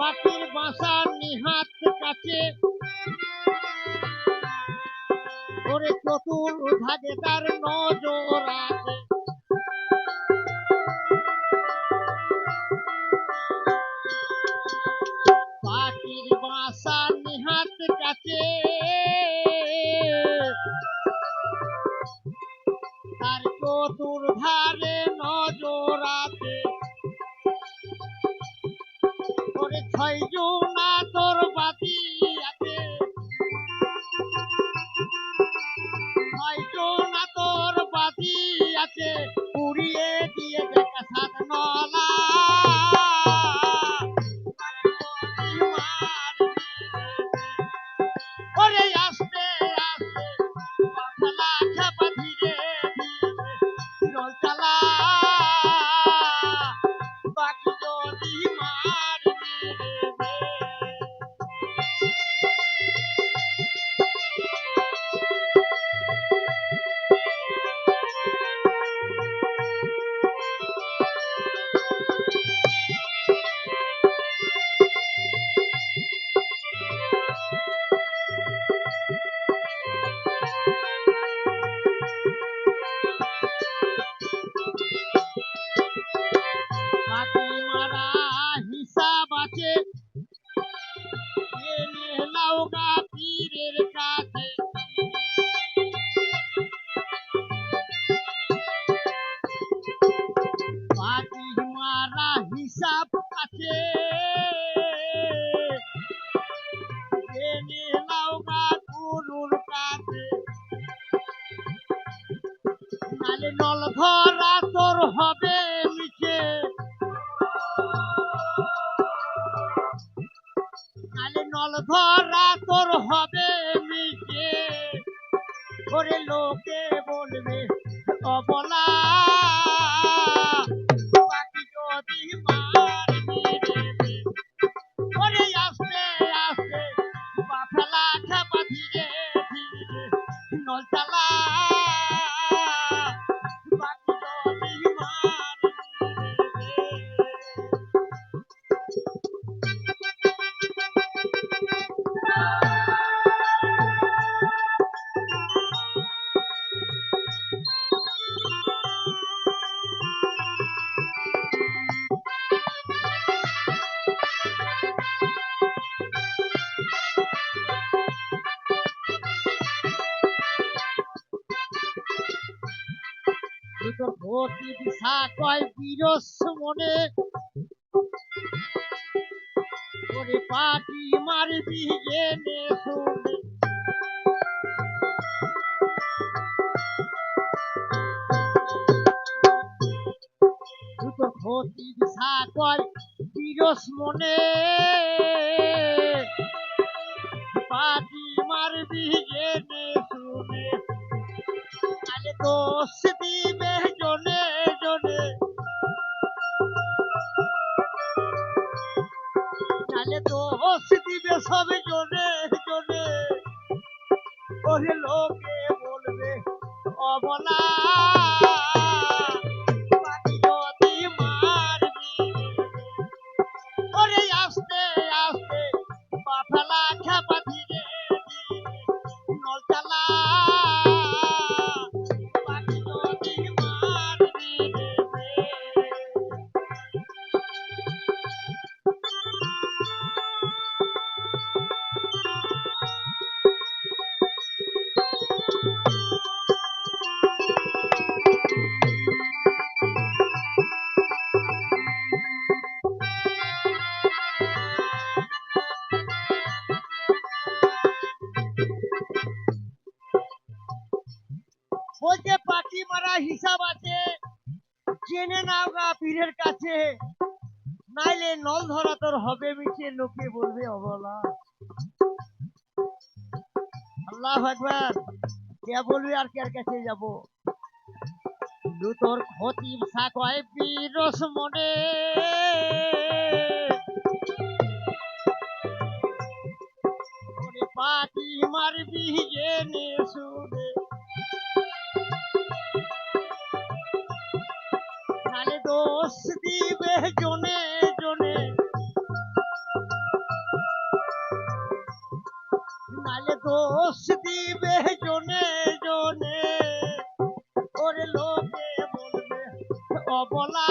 পাখির বাসা নিহাত কাছে ওরে চতুর্ভাগে তার নজর আছে। পাখির বাসা নিহাত কাছে তার চতুর্ধারে নজর আছে। ওরে ছয় জোনা তোর বাতি আছে, ছয় জোনা তোর বাতি আছে, পুড়িয়ে দিয়ে দেখা সাত নলা। ওরে আস্তে আস্তে পাতলা খাপা ধীরে ধীরে জল চালা, বাকি যদি মারবি রে। বাকি মারা হিসাব আছে, এনে লাউগা পীরের কাছে। বাকি মারা হিসাব আছে, এনে লাউগা গুরুর কাছে। নালে নল ধরা তোর হবে নিচে, নালে নল ধরা তোর হবে নিচে। ওরে লোকে বলবে অবলা, বাকি যদি মারবি রে। ওরে আস্তে আস্তে পা ফেলা খাপা ধীরে ধীরে নল চালা, বাকি যদি মারবি রে। তোর ভর্তি দিশা কয় বিরস মনে, ওরে পাটি মারবি জেনে শুনে। তোর ভর্তি দিশা কয় বিরস মনে, পাটি মারবি জেনে শুনে। আরে দোষ দিবে জনে জনে, নালে দোষ দিবে সবে জনে জনে। ওরে লোকে বলবে অবলা, বাকি যদি মারবি রে। ওরে আস্তে আস্তে পা ফেলা খাপা ধীরে ধীরে নল চালা, বাকি যদি মারবি রে। বলছে পাখি মারা হিসাব আছে, জেনে নাও গা পীরের কাছে, নাইলে নল ধরা তোর হবে মিছে, লোকে বলবে অবলা। আল্লাহু আকবার। কে বলবে আর কার কাছে যাব? তোর ক্ষতি কয় বিরস মনে, ওরে পাটি মারবি জেনে শুনে। নালে দোষ দিবে জনে জনে, দোষ দিবে জনে জনে, ওরে লোকে বলবে অবলা।